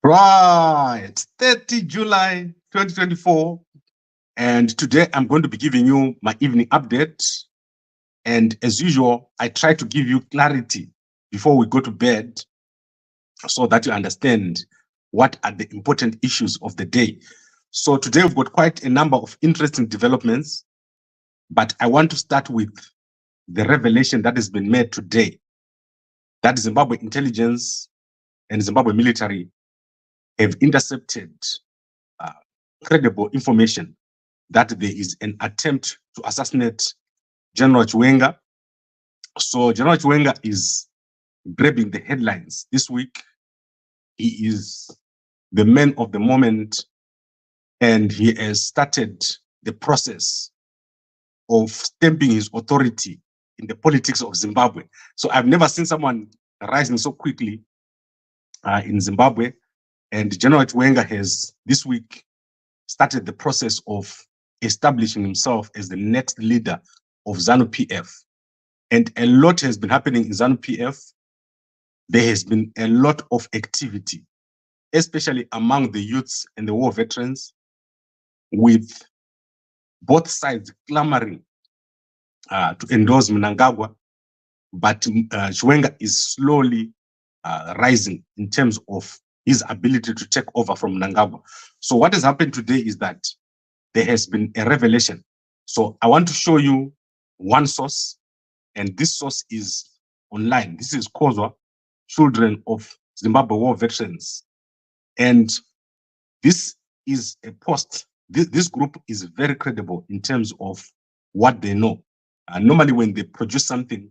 Right, 30 July 2024. And today I'm going to be giving you my evening update. And as usual, I try to give you clarity before we go to bed so that you understand what are the important issues of the day. So today we've got quite a number of interesting developments, but I want to start with the revelation that has been made today that Zimbabwe intelligence and Zimbabwe military have intercepted credible information that there is an attempt to assassinate General Chiwenga. So General Chiwenga is grabbing the headlines this week. He is the man of the moment, and he has started the process of stamping his authority in the politics of Zimbabwe. So I've never seen someone rising so quickly in Zimbabwe. And General Chiwenga has this week started the process of establishing himself as the next leader of ZANU-PF. And a lot has been happening in ZANU-PF. There has been a lot of activity, especially among the youths and the war veterans, with both sides clamoring to endorse Mnangagwa, but Chiwenga is slowly rising in terms of his ability to take over from Mnangagwa. So what has happened today is that there has been a revelation. So I want to show you one source, and this source is online. This is COZWA, Children of Zimbabwe War Veterans. And this is a post. This group is very credible in terms of what they know. Normally when they produce something,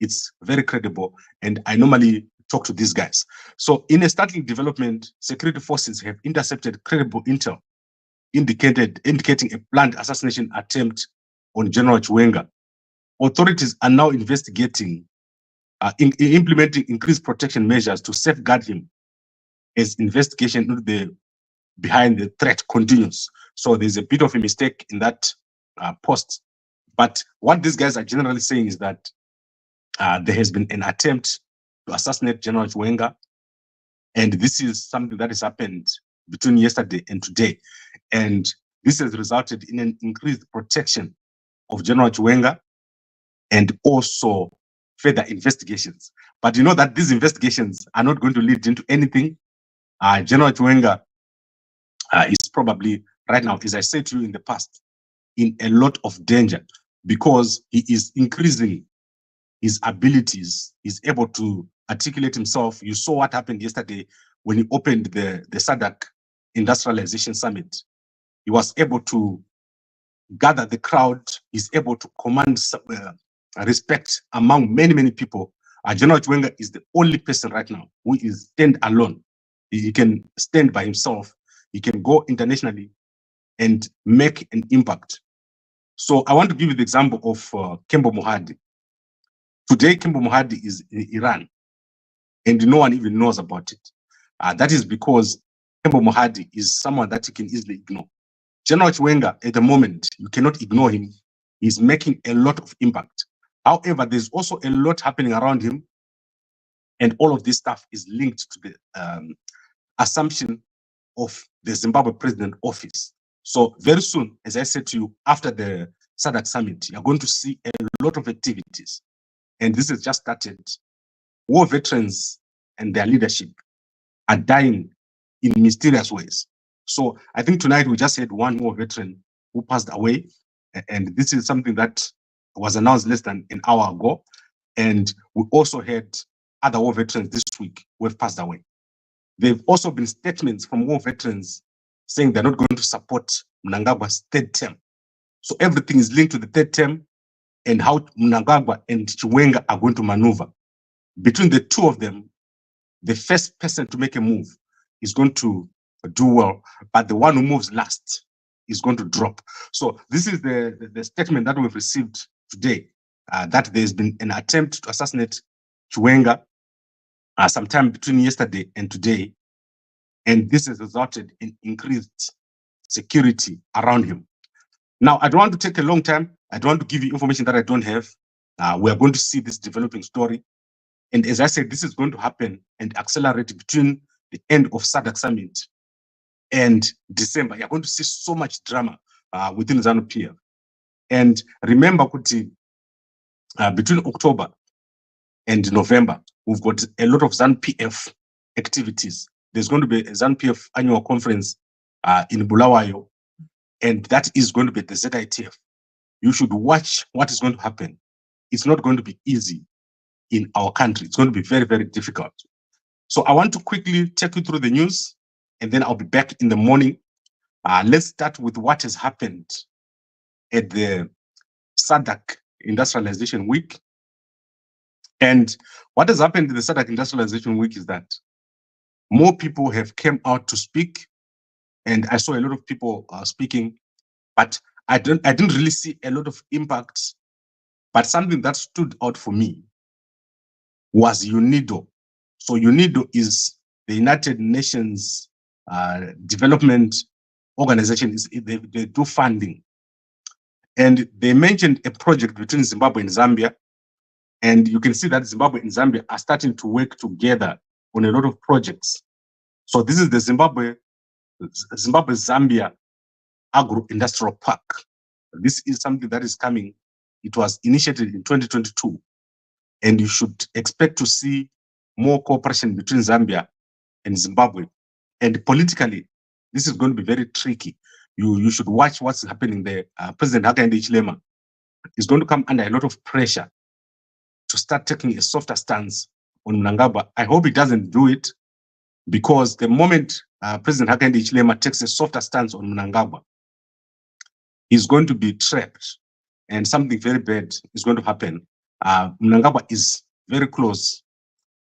it's very credible. And I normally talk to these guys. So in a startling development, security forces have intercepted credible intel indicating a planned assassination attempt on General Chiwenga. Authorities are now investigating, implementing increased protection measures to safeguard him as investigation into the behind the threat continues. So there's a bit of a mistake in that post. But what these guys are generally saying is that there has been an attempt to assassinate General Chiwenga, and this is something that has happened between yesterday and today. And this has resulted in an increased protection of General Chiwenga and also further investigations. But you know that these investigations are not going to lead into anything. General Chiwenga is probably right now, as I said to you in the past, in a lot of danger because he is increasing his abilities. He's able to articulate himself. You saw what happened yesterday when he opened the SADC Industrialization Summit. He was able to gather the crowd. He's able to command respect among many, many people. General Chiwenga is the only person right now who is stand alone. He can stand by himself. He can go internationally and make an impact. So I want to give you the example of Kembo Mohadi. Today, Kembo Mohadi is in Iran, and no one even knows about it. That is because Kembo Mohadi is someone that you can easily ignore. General Chiwenga, at the moment, you cannot ignore him. He's making a lot of impact. However, there's also a lot happening around him, and all of this stuff is linked to the assumption of the Zimbabwe President office. So very soon, as I said to you, after the SADC summit, you're going to see a lot of activities. And this has just started. War veterans and their leadership are dying in mysterious ways. So I think tonight we just had one war veteran who passed away. And this is something that was announced less than an hour ago. And we also had other war veterans this week who have passed away. There have also been statements from war veterans saying they're not going to support Mnangagwa's third term. So everything is linked to the third term and how Mnangagwa and Chiwenga are going to maneuver. Between the two of them, the first person to make a move is going to do well, but the one who moves last is going to drop. So this is the statement that we've received today, that there's been an attempt to assassinate Chiwenga sometime between yesterday and today, and this has resulted in increased security around him. Now, I don't want to take a long time. I don't want to give you information that I don't have. We are going to see this developing story. And as I said, this is going to happen and accelerate between the end of SADC summit and December, you're going to see so much drama within ZANU-PF. And remember, between October and November, we've got a lot of ZANU-PF activities. There's going to be a ZANU-PF Annual Conference in Bulawayo, and that is going to be the ZITF. You should watch what is going to happen. It's not going to be easy in our country. It's going to be very, very difficult. So I want to quickly take you through the news, and then I'll be back in the morning. Let's start with what has happened at the SADC Industrialization Week. And what has happened in the SADC Industrialization Week is that more people have come out to speak, and I saw a lot of people speaking, but I didn't really see a lot of impact. But something that stood out for me was UNIDO. So UNIDO is the United Nations Development Organization. They do funding. And they mentioned a project between Zimbabwe and Zambia. And you can see that Zimbabwe and Zambia are starting to work together on a lot of projects. So this is the Zimbabwe-Zambia Agro Industrial Park. This is something that is coming. It was initiated in 2022. And you should expect to see more cooperation between Zambia and Zimbabwe. And politically, this is going to be very tricky. You should watch what's happening there. President Hakainde Hichilema is going to come under a lot of pressure to start taking a softer stance on Mnangagwa. I hope he doesn't do it, because the moment President Hakainde Hichilema takes a softer stance on Mnangagwa, he's going to be trapped, and something very bad is going to happen. Mnangagwa is very close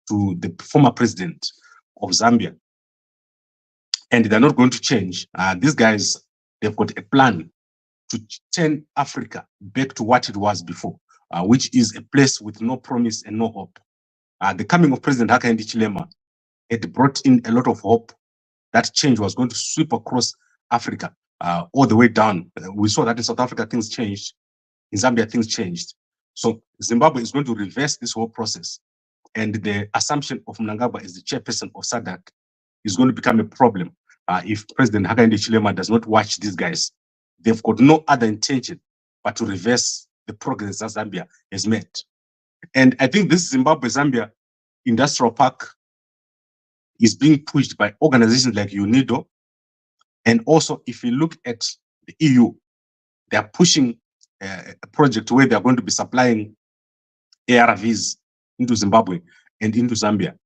to the former president of Zambia, and they're not going to change. These guys, they've got a plan to turn Africa back to what it was before, which is a place with no promise and no hope. The coming of President Hakainde Hichilema had brought in a lot of hope that change was going to sweep across Africa all the way down. We saw that in South Africa, things changed. In Zambia, things changed. So Zimbabwe is going to reverse this whole process. And the assumption of Mnangagwa as the chairperson of SADC is going to become a problem if President Hakainde Hichilema does not watch these guys. They've got no other intention but to reverse the progress that Zambia has made. And I think this Zimbabwe-Zambia Industrial Park is being pushed by organizations like UNIDO. And also, if you look at the EU, they are pushing a project where they are going to be supplying ARVS into Zimbabwe and into Zambia.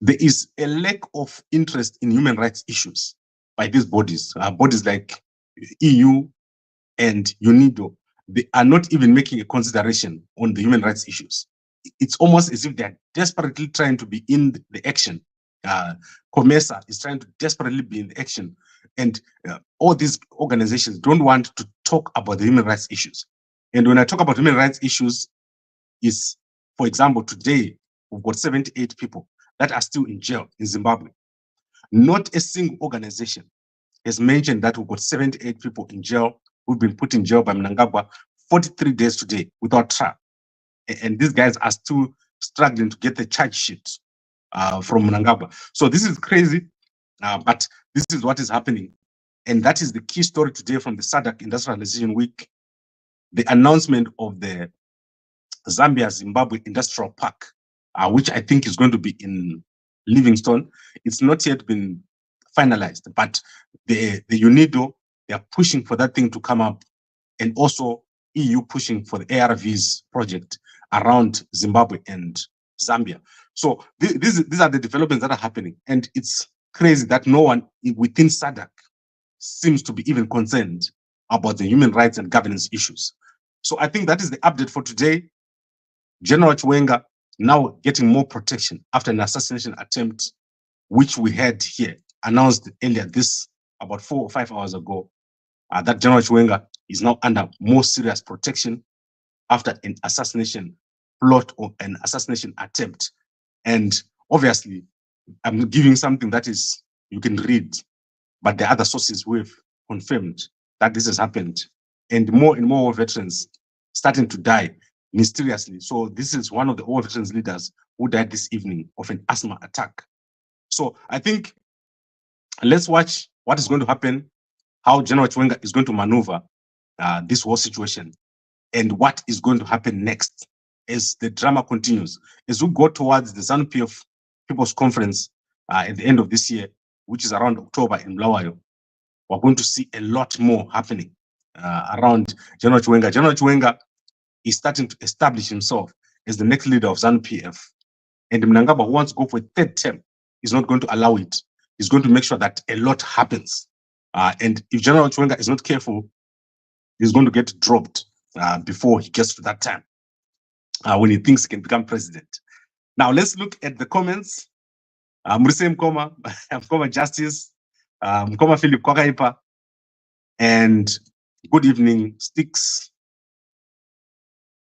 There is a lack of interest in human rights issues by these bodies. Bodies like EU and UNIDO, they are not even making a consideration on the human rights issues. It's almost as if they're desperately trying to be in the action. COMESA is trying to desperately be in the action. And all these organizations don't want to talk about the human rights issues. And when I talk about human rights issues, is, for example, today, we've got 78 people that are still in jail in Zimbabwe. Not a single organization has mentioned that we've got 78 people in jail who've been put in jail by Mnangagwa 43 days today without trial. And these guys are still struggling to get the charge sheet from Mnangagwa. So this is crazy, but this is what is happening. And that is the key story today from the SADC Industrialization Week, the announcement of the Zambia-Zimbabwe Industrial Park, which I think is going to be in Livingstone. It's not yet been finalized, but the UNIDO, they are pushing for that thing to come up, and also EU pushing for the ARVS project around Zimbabwe and Zambia. So these are the developments that are happening, and it's crazy that no one within SADC seems to be even concerned about the human rights and governance issues. So I think that is the update for today. General Chiwenga now getting more protection after an assassination attempt, which we had here, announced earlier about 4 or 5 hours ago, that General Chiwenga is now under more serious protection after an assassination plot or an assassination attempt. And obviously, I'm giving something that is, you can read, but the other sources who have confirmed that this has happened. And more veterans starting to die mysteriously. So this is one of the All Veterans leaders who died this evening of an asthma attack. So I think let's watch what is going to happen, how General Chiwenga is going to maneuver this whole situation, and what is going to happen next as the drama continues. As we go towards the ZPF People's Conference at the end of this year, which is around October in Bulawayo, we're going to see a lot more happening around General Chiwenga. General Chiwenga is starting to establish himself as the next leader of ZPF. And Mnangagwa, who wants to go for a third term, is not going to allow it. He's going to make sure that a lot happens. And if General Chiwenga is not careful, he's going to get dropped before he gets to that time, when he thinks he can become president. Now, let's look at the comments. Murise Mkoma, Mkoma Justice, Mkoma Philip Kwakaipa, and good evening, Sticks.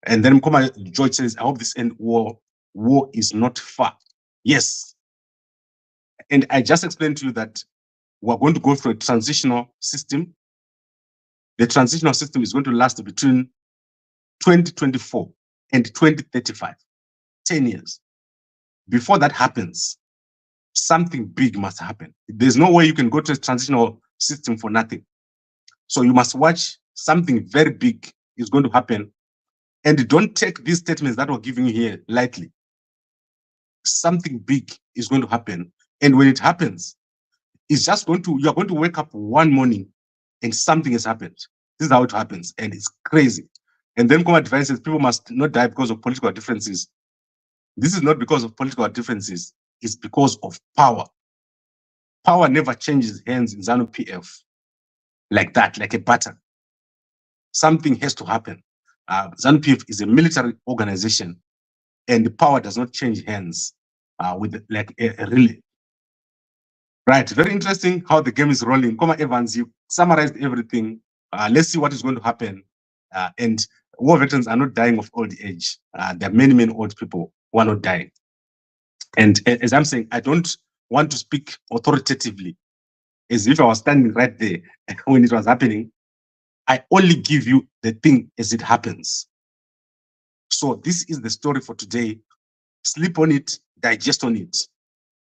And then Mkoma George says, I hope this end war is not far. Yes. And I just explained to you that we're going to go through a transitional system. The transitional system is going to last between 2024 and 2035, 10 years. Before that happens, something big must happen. There's no way you can go to a transitional system for nothing. So you must watch something very big is going to happen. And don't take these statements that we're giving you here lightly. Something big is going to happen. And when it happens, it's just going to, you're going to wake up one morning and something has happened. This is how it happens. And it's crazy. And then Mkoma Divine says people must not die because of political differences. This is not because of political differences. It's because of power. Power never changes hands in ZANU-PF like that, like a pattern. Something has to happen. ZANU-PF is a military organization, and the power does not change hands with like a relay. Right, very interesting how the game is rolling. Koma Evans, you summarized everything. Let's see what is going to happen. And war veterans are not dying of old age. There are many, many old people who are not dying. And as I'm saying, I don't want to speak authoritatively, as if I was standing right there when it was happening. I only give you the thing as it happens. So this is the story for today. Sleep on it, digest on it.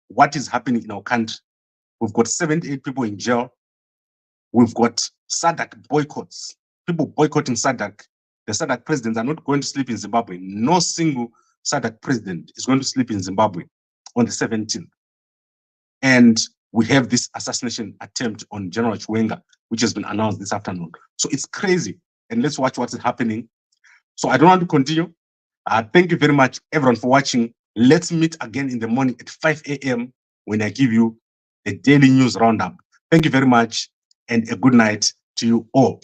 What is happening in our country? We've got 78 people in jail. We've got SADC boycotts. People boycotting SADC. The SADC presidents are not going to sleep in Zimbabwe. No single SADC president is going to sleep in Zimbabwe on the 17th. And we have this assassination attempt on General Chiwenga, which has been announced this afternoon. So it's crazy. And let's watch what's happening. So I don't want to continue. Thank you very much, everyone, for watching. Let's meet again in the morning at 5 a.m. when I give you the daily news roundup. Thank you very much, and a good night to you all.